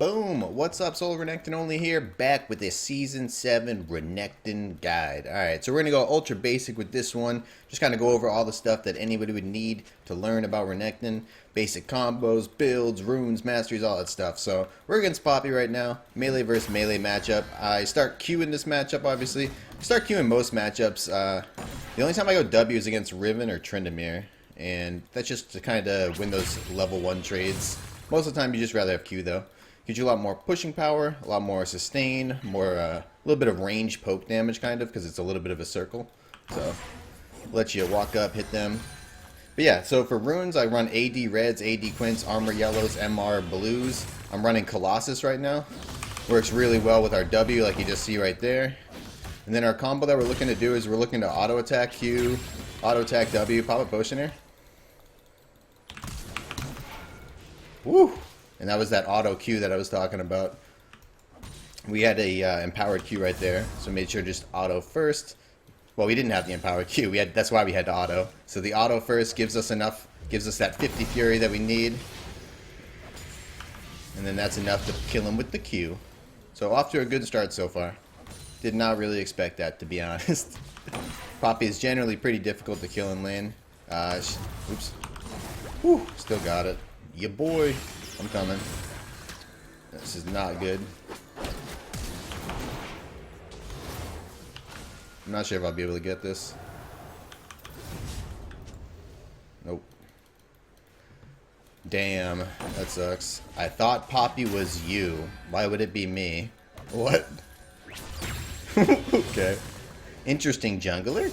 Boom! What's up, SoloRenekton Only here, back with a Season 7 Renekton guide. Alright, so we're going to go ultra basic with this one. Just kind of go over all the stuff that anybody would need to learn about Renekton. Basic combos, builds, runes, masteries, all that stuff. So, we're against Poppy right now. Melee versus melee matchup. I start queuing this matchup, obviously. I start queuing most matchups. The only time I go W is against Riven or Tryndamere. And that's just to kind of win those level 1 trades. Most of the time, you just rather have Q, though. Gives you a lot more pushing power, a lot more sustain, more a little bit of range poke damage, kind of, because it's a little bit of a circle. So, let you walk up, hit them. But yeah, so for runes, I run AD reds, AD quints, armor yellows, MR blues. I'm running Colossus right now. Works really well with our W, like you just see right there. And then our combo that we're looking to do is we're looking to auto attack Q, auto attack W, pop a potion here. Woo! And that was that auto Q that I was talking about. We had a empowered Q right there, so made sure just auto first. Well, we didn't have the empowered Q. That's why we had to auto. So the auto first gives us that 50 fury that we need. And then that's enough to kill him with the Q. So off to a good start so far. Did not really expect that, to be honest. Poppy is generally pretty difficult to kill in lane. Oops. Whew, still got it. Yeah, boy. I'm coming. This is not good. I'm not sure if I'll be able to get this. Nope. Damn, that sucks. I thought Poppy was you. Why would it be me? What? Okay. Interesting jungler.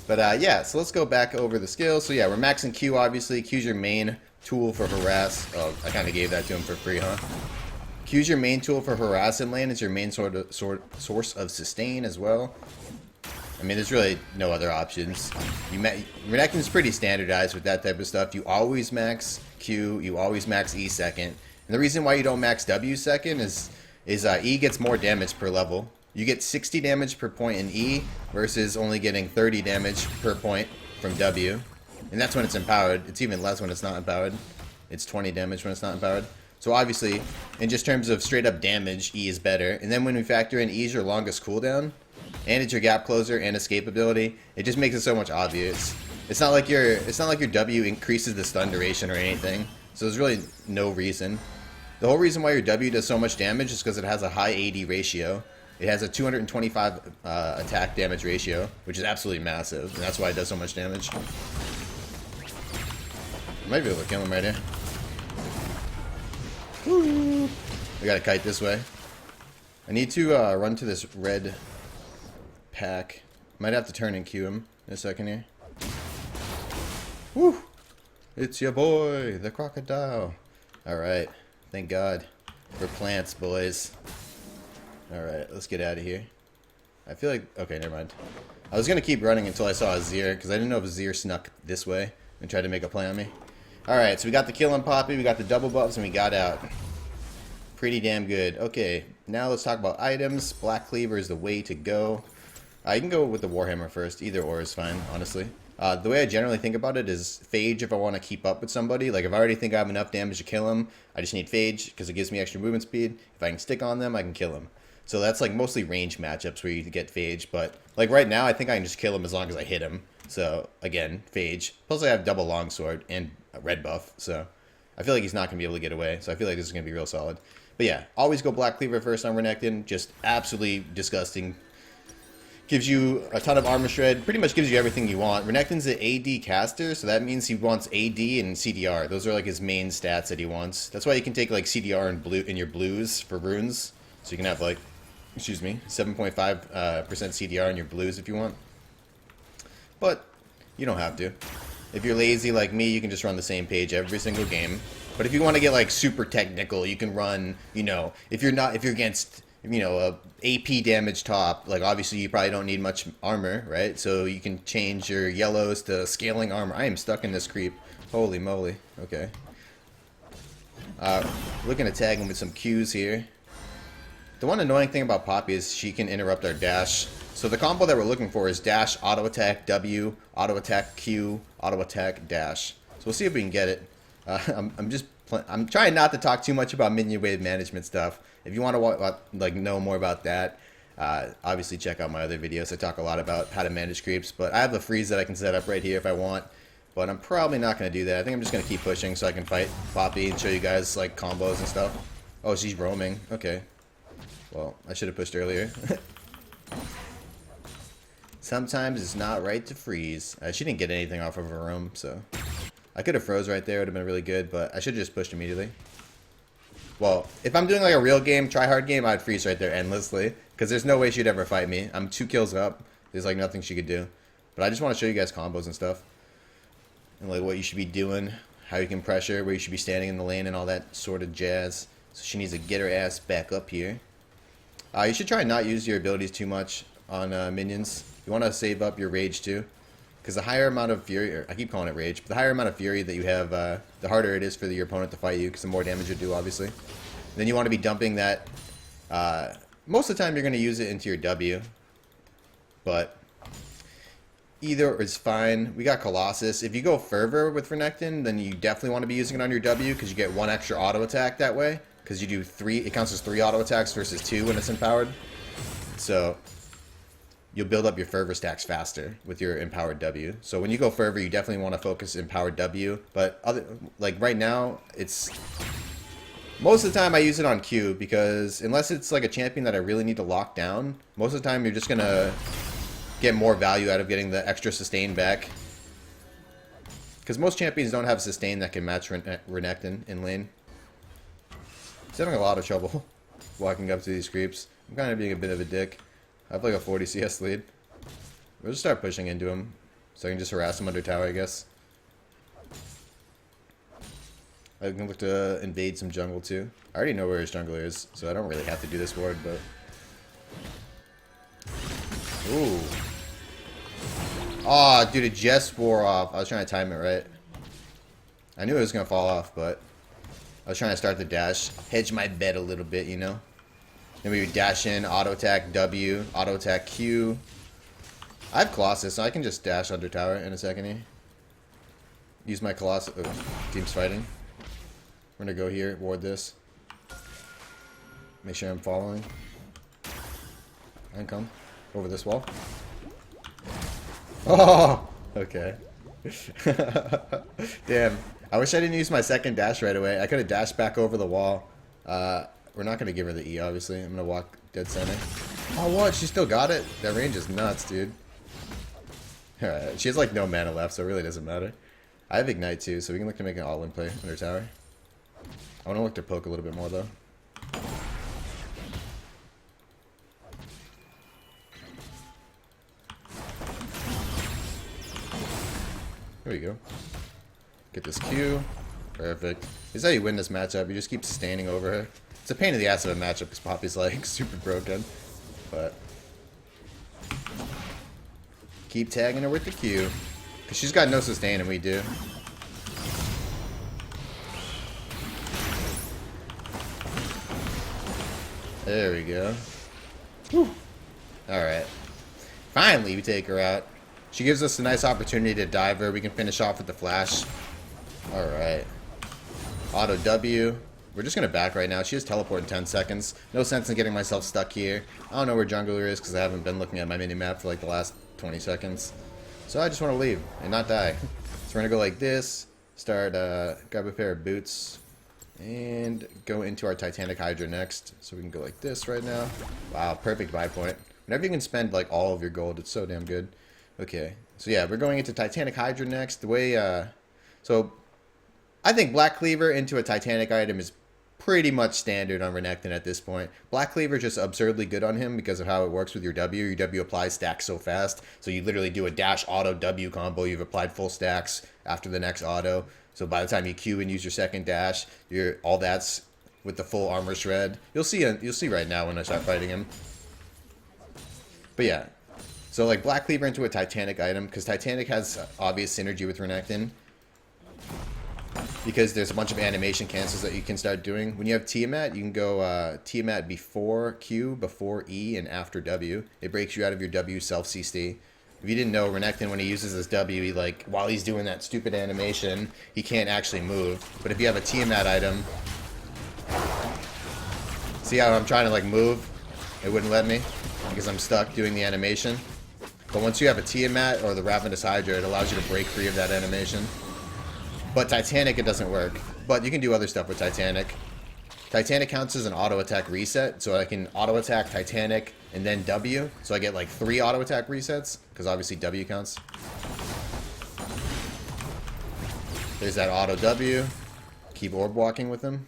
But yeah, so let's go back over the skills. So yeah, we're maxing Q, obviously. Q's your main tool for harass. Oh, I kind of gave that to him for free, huh? Q's your main tool for harass in lane. It's your main source of sustain as well. I mean, there's really no other options. Renekton's pretty standardized with that type of stuff. You always max Q, you always max E second. And the reason why you don't max W second is E gets more damage per level. You get 60 damage per point in E versus only getting 30 damage per point from W. And that's when it's empowered. It's even less when it's not empowered. It's 20 damage when it's not empowered. So obviously, in just terms of straight up damage, E is better. And then when we factor in E is your longest cooldown, and it's your gap closer and escape ability, it just makes it so much obvious. It's not like your W increases the stun duration or anything. So there's really no reason. The whole reason why your W does so much damage is because it has a high AD ratio. It has a 225 attack damage ratio, which is absolutely massive, and that's why it does so much damage. Might be able to kill him right here. Woo. I got a kite this way. I need to run to this red pack. Might have to turn and queue him in a second here. Woo! It's your boy, the crocodile. Alright. Thank God. For plants, boys. Alright, let's get out of here. I feel like... Okay, never mind. I was going to keep running until I saw Azir, because I didn't know if Azir snuck this way and tried to make a play on me. Alright, so we got the kill on Poppy, we got the double buffs, and we got out. Pretty damn good. Okay, now let's talk about items. Black Cleaver is the way to go. You can go with the Warhammer first. Either or is fine, honestly. The way I generally think about it is Phage if I want to keep up with somebody. Like, if I already think I have enough damage to kill him, I just need Phage, because it gives me extra movement speed. If I can stick on them, I can kill him. So that's, like, mostly range matchups where you get Phage. But, like, right now, I think I can just kill him as long as I hit him. So, again, Phage. Plus, I have double longsword and a red buff, so I feel like he's not going to be able to get away, so I feel like this is going to be real solid. But yeah, always go Black Cleaver first on Renekton, just absolutely disgusting. Gives you a ton of armor shred, pretty much gives you everything you want. Renekton's an AD caster, so that means he wants AD and CDR. Those are like his main stats that he wants. That's why you can take like CDR and blue in your blues for runes, so you can have like, excuse me, 7.5% CDR in your blues if you want. But you don't have to. If you're lazy like me, you can just run the same page every single game. But if you want to get like super technical, you can run, you know, if you're against, you know, a AP damage top, like obviously you probably don't need much armor, right? So you can change your yellows to scaling armor. I am stuck in this creep. Holy moly. Okay. Looking to tag him with some Qs here. The one annoying thing about Poppy is she can interrupt our dash. So the combo that we're looking for is dash, auto attack, W, auto attack, Q, auto attack, dash. So we'll see if we can get it. I'm just I'm trying not to talk too much about minion wave management stuff. If you want to like know more about that, obviously check out my other videos. I talk a lot about how to manage creeps, but I have a freeze that I can set up right here if I want. But I'm probably not going to do that. I think I'm just going to keep pushing so I can fight Poppy and show you guys like combos and stuff. Oh, she's roaming. Okay. Well, I should have pushed earlier. Sometimes it's not right to freeze. She didn't get anything off of her roam, so I could have froze right there. It would have been really good, but I should have just pushed immediately. Well, if I'm doing like a real game, try hard game, I'd freeze right there endlessly because there's no way she'd ever fight me. I'm 2 kills up. There's like nothing she could do. But I just want to show you guys combos and stuff. And like what you should be doing, how you can pressure, where you should be standing in the lane and all that sort of jazz. So she needs to get her ass back up here. You should try and not use your abilities too much on minions. You want to save up your rage too. Because the higher amount of fury, or I keep calling it rage, but the higher amount of fury that you have, the harder it is for your opponent to fight you, because the more damage you do, obviously. Then you want to be dumping that. Most of the time you're going to use it into your W. But either is fine. We got Colossus. If you go Fervor with Renekton, then you definitely want to be using it on your W because you get 1 extra auto attack that way. Because you do 3, it counts as 3 auto attacks versus 2 when it's empowered. So you'll build up your Fervor stacks faster with your empowered W. So when you go Fervor, you definitely want to focus empowered W. But like right now, it's most of the time I use it on Q because unless it's like a champion that I really need to lock down, most of the time you're just gonna get more value out of getting the extra sustain back. Because most champions don't have sustain that can match Renekton in lane. He's having a lot of trouble walking up to these creeps. I'm kind of being a bit of a dick. I have like a 40 CS lead. We'll just start pushing into him. So I can just harass him under tower, I guess. I can look to invade some jungle too. I already know where his jungler is, so I don't really have to do this ward, but... Ooh. Aw, dude, it just wore off. I was trying to time it right. I knew it was going to fall off, but I was trying to start the dash. Hedge my bet a little bit, you know? Then we would dash in, auto attack W, auto attack Q. I have Colossus, so I can just dash under tower in a second here. Use my Colossus. Oh, team's fighting. We're going to go here, ward this. Make sure I'm following. And come over this wall. Oh, okay. Damn. I wish I didn't use my second dash right away. I could have dashed back over the wall. We're not going to give her the E, obviously. I'm going to walk dead center. Oh, what? She still got it? That range is nuts, dude. Alright. She has, like, no mana left, so it really doesn't matter. I have Ignite, too, so we can look to make an all-in play under tower. I want to look to poke a little bit more, though. There we go. Get this Q. Perfect. This is how you win this matchup. You just keep standing over her. It's a pain in the ass of a matchup because Poppy's like super broken. But keep tagging her with the Q. Because she's got no sustain and we do. There we go. Alright. Finally we take her out. She gives us a nice opportunity to dive her. We can finish off with the flash. Alright. Auto W. We're just going to back right now. She has teleport in 10 seconds. No sense in getting myself stuck here. I don't know where jungler is because I haven't been looking at my mini-map for like the last 20 seconds. So I just want to leave and not die. So we're going to go like this. Start, grab a pair of boots. And go into our Titanic Hydra next. So we can go like this right now. Wow, perfect buy point. Whenever you can spend like all of your gold, it's so damn good. Okay, so yeah, we're going into Titanic Hydra next. The way, so I think Black Cleaver into a Titanic item is pretty much standard on Renekton at this point. Black Cleaver is just absurdly good on him because of how it works with your W. Your W applies stacks so fast. So you literally do a dash auto W combo. You've applied full stacks after the next auto. So by the time you Q and use your second dash, all that's with the full armor shred. You'll see right now when I start fighting him. But yeah. So like Black Cleaver into a Titanic item, because Titanic has obvious synergy with Renekton. Because there's a bunch of animation cancels that you can start doing. When you have Tiamat, you can go Tiamat before Q, before E, and after W. It breaks you out of your W self-CC. If you didn't know, Renekton, when he uses his W, he, like, while he's doing that stupid animation, he can't actually move. But if you have a Tiamat item, see how I'm trying to, like, move? It wouldn't let me because I'm stuck doing the animation. But once you have a Tiamat or the Ravenous Hydra, it allows you to break free of that animation. But Titanic, it doesn't work. But you can do other stuff with Titanic. Titanic counts as an auto attack reset, so I can auto attack Titanic and then W. So I get like 3 auto attack resets, because obviously W counts. There's that auto W. Keep orb walking with him.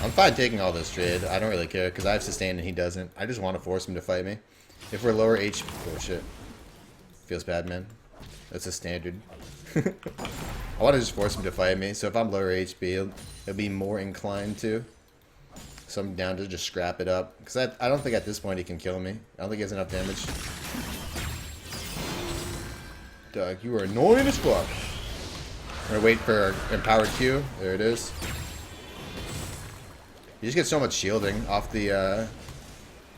I'm fine taking all this trade. I don't really care, because I have sustain and he doesn't. I just want to force him to fight me. If we're lower HP... Oh, shit. Feels bad, man. That's a standard. I want to just force him to fight me, so if I'm lower HP, he'll be more inclined to. So I'm down to just scrap it up. Because I don't think at this point he can kill me. I don't think he has enough damage. Doug, you are annoying as fuck. I'm going to wait for Empowered Q. There it is. You just get so much shielding off the,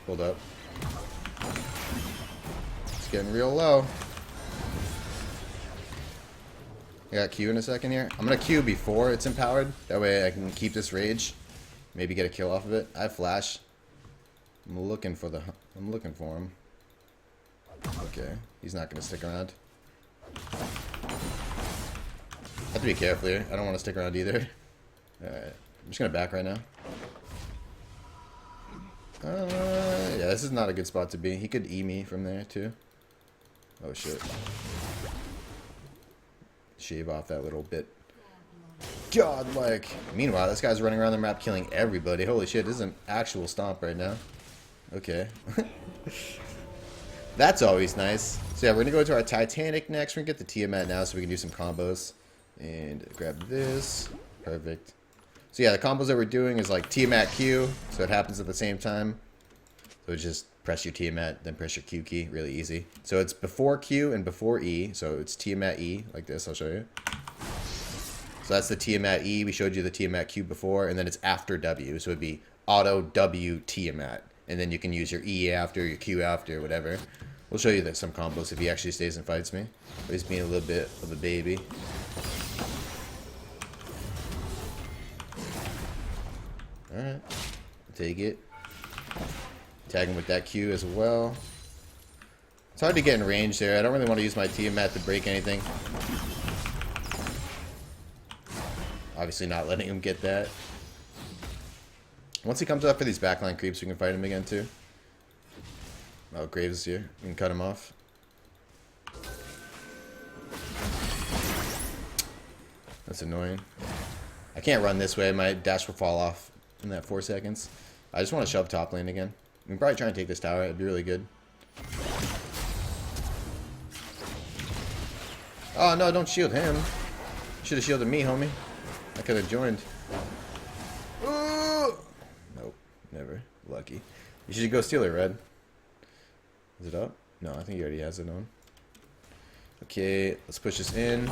hold up. It's getting real low. I got Q in a second here. I'm going to Q before it's empowered. That way I can keep this rage. Maybe get a kill off of it. I have flash. I'm looking for him. Okay. He's not going to stick around. I have to be careful here. I don't want to stick around either. Alright. I'm just going to back right now. Yeah, this is not a good spot to be. He could E me from there, too. Oh, shit. Shave off that little bit. Godlike. Meanwhile, this guy's running around the map killing everybody. Holy shit, this is an actual stomp right now. Okay. That's always nice. So yeah, we're gonna go to our Titanic next. We're gonna get the Tiamat now so we can do some combos. And grab this. Perfect. So yeah, the combos that we're doing is like Tiamat Q, so it happens at the same time. So just press your Tiamat, then press your Q key, really easy. So it's before Q and before E, so it's Tiamat E, like this, I'll show you. So that's the Tiamat E, we showed you the Tiamat Q before, and then it's after W, so it'd be auto W Tiamat. And then you can use your E after, your Q after, whatever. We'll show you some combos if he actually stays and fights me. But he's being a little bit of a baby. Alright, take it. Tag him with that Q as well. It's hard to get in range there. I don't really want to use my Tiamat to break anything. Obviously not letting him get that. Once he comes up for these backline creeps, we can fight him again too. Oh, Graves is here. We can cut him off. That's annoying. I can't run this way. My dash will fall off in that 4 seconds. I just want to shove top lane again. We can probably try and take this tower. It'd be really good. Oh, no, don't shield him. Should have shielded me, homie. I could have joined. Ooh! Nope, never. Lucky. You should go steal it, Red. Is it up? No, I think he already has it on. Okay, let's push this in.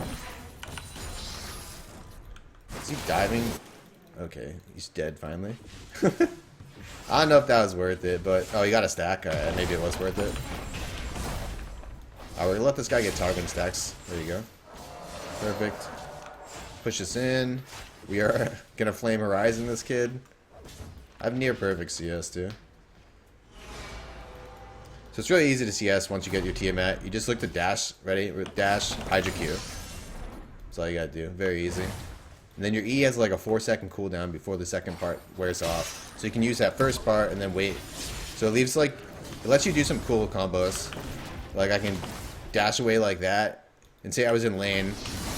Is he diving? Okay, he's dead finally. I don't know if that was worth it, but... Oh, he got a stack. Alright, maybe it was worth it. Alright, we're gonna let this guy get targeting stacks. There you go. Perfect. Push this in. We are gonna Flame Horizon this kid. I have near perfect CS too. So it's really easy to CS once you get your Tiamat. You just look to dash. Ready? Dash, Hydra Q. That's all you gotta do. Very easy. And then your E has like a 4-second cooldown before the second part wears off. So you can use that first part and then wait. So it leaves like, it lets you do some cool combos. Like I can dash away like that and say I was in lane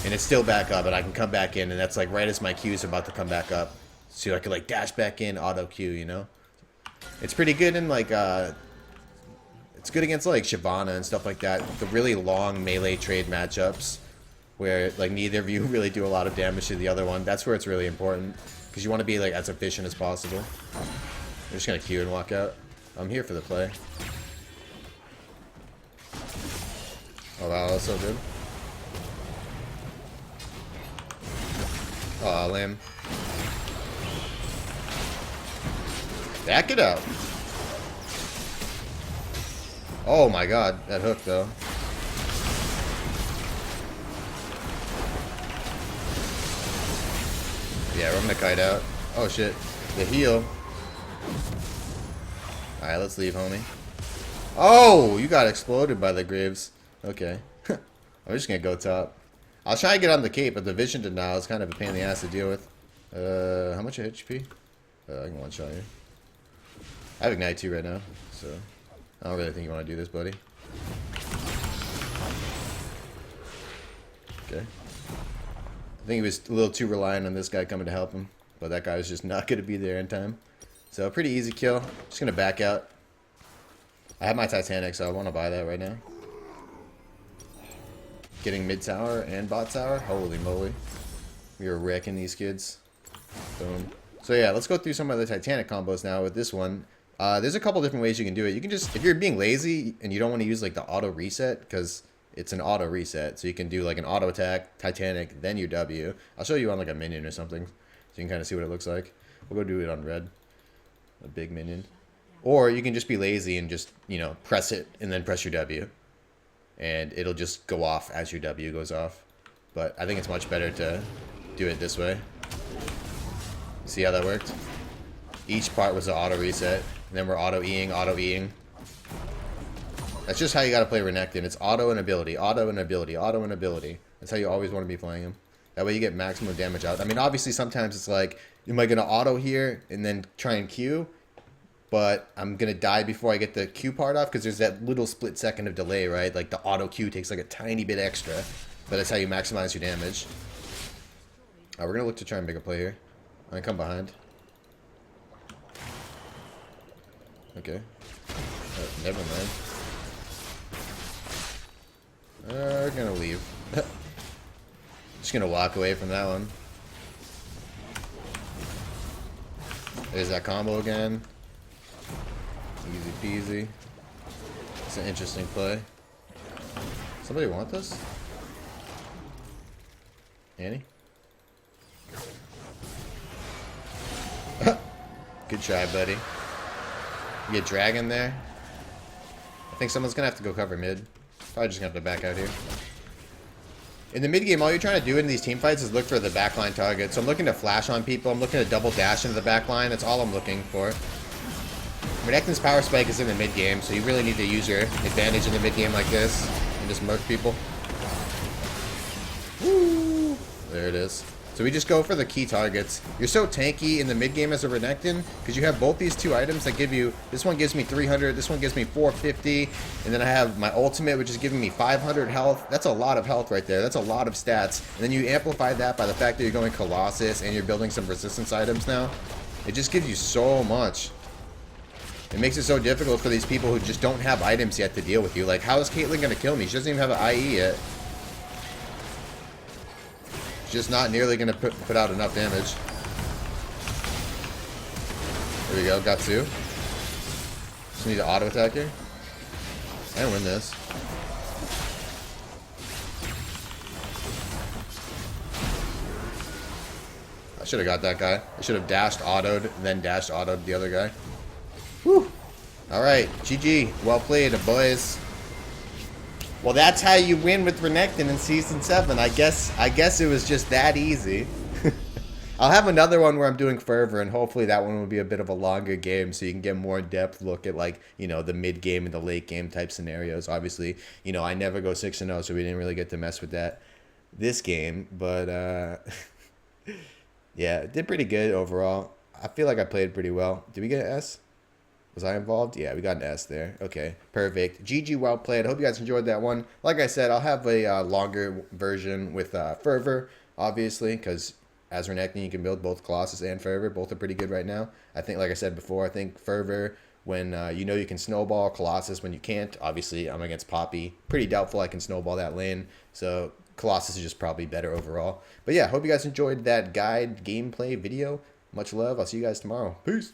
and it's still back up and I can come back in and that's like right as my Q is about to come back up. So I could like dash back in, auto Q, you know? It's pretty good in like, it's good against like Shyvana and stuff like that. The really long melee trade matchups. Where like neither of you really do a lot of damage to the other one. That's where it's really important. Because you want to be like as efficient as possible. I'm just going to Q and walk out. I'm here for the play. Oh wow, that's so good. Oh, lame. Back it up. Oh my god, that hook though. Yeah, we're gonna kite out. Oh shit. The heal. Alright, let's leave, homie. Oh, you got exploded by the Graves. Okay. I'm just gonna go top. I'll try and get on the cape, but the vision denial is kind of a pain in the ass to deal with. How much HP? I can one shot you. I have Ignite 2 right now, so I don't really think you want to do this, buddy. Okay. I think he was a little too reliant on this guy coming to help him, but that guy was just not going to be there in time. So pretty easy kill. Just going to back out. I have my Titanic, so I want to buy that right now. Getting mid tower and bot tower. Holy moly. We are wrecking these kids. Boom. So yeah, let's go through some of the Titanic combos now with this one. There's a couple different ways you can do it. You can just, if you're being lazy and you don't want to use like the auto reset, because it's an auto reset, so you can do like an auto attack, Titanic, then your W. I'll show you on like a minion or something, so you can kind of see what it looks like. We'll go do it on red, a big minion. Or you can just be lazy and just, you know, press it and then press your W. And it'll just go off as your W goes off. But I think it's much better to do it this way. See how that worked? Each part was an auto reset. And then we're auto-Eing, auto-Eing. That's just how you gotta play Renekton. It's auto and ability, auto and ability, auto and ability. That's how you always want to be playing him. That way you get maximum damage out. I mean, obviously sometimes it's like, am I gonna auto here and then try and Q? But I'm going to die before I get the Q part off because there's that little split second of delay, right? Like the auto Q takes like a tiny bit extra. But that's how you maximize your damage. We're going to look to try and make a play here. I'm going to come behind. Okay. Oh, never mind. We're going to leave. Just going to walk away from that one. There's that combo again. Easy peasy. It's an interesting play. Somebody want this? Annie? Good try, buddy. You get dragon there. I think someone's gonna have to go cover mid. Probably just gonna have to back out here. In the mid game, all you're trying to do in these team fights is look for the backline target. So I'm looking to flash on people. I'm looking to double dash into the backline. That's all I'm looking for. Renekton's power spike is in the mid game, so you really need to use your advantage in the mid game like this and just murk people. Woo! There it is. So we just go for the key targets. You're so tanky in the mid game as a Renekton because you have both these two items that give you, this one gives me 300, this one gives me 450, and then I have my ultimate which is giving me 500 health. That's a lot of health right there. That's a lot of stats. And then you amplify that by the fact that you're going Colossus and you're building some resistance items now. It just gives you so much. It makes it so difficult for these people who just don't have items yet to deal with you. Like, how is Caitlyn going to kill me? She doesn't even have an IE yet. She's just not nearly going to put out enough damage. There we go, got two. Just need to auto attack here. And win this. I should have got that guy. I should have dashed autoed, then dashed autoed the other guy. Whew. Alright, GG. Well played, boys. Well, that's how you win with Renekton in Season 7. I guess it was just that easy. I'll have another one where I'm doing Fervor, and hopefully that one will be a bit of a longer game so you can get more in-depth look at, like, you know, the mid-game and the late-game type scenarios. Obviously, you know, I never go 6-0, so we didn't really get to mess with that this game. But, yeah, did pretty good overall. I feel like I played pretty well. Did we get an S? Was I involved? Yeah, we got an S there. Okay, perfect. GG, well played. I hope you guys enjoyed that one. Like I said, I'll have a longer version with Fervor, obviously, because as Renekton, you can build both Colossus and Fervor. Both are pretty good right now. I think, like I said before, I think Fervor, when you know you can snowball, Colossus when you can't. Obviously, I'm against Poppy. Pretty doubtful I can snowball that lane, so Colossus is just probably better overall. But yeah, hope you guys enjoyed that guide gameplay video. Much love. I'll see you guys tomorrow. Peace.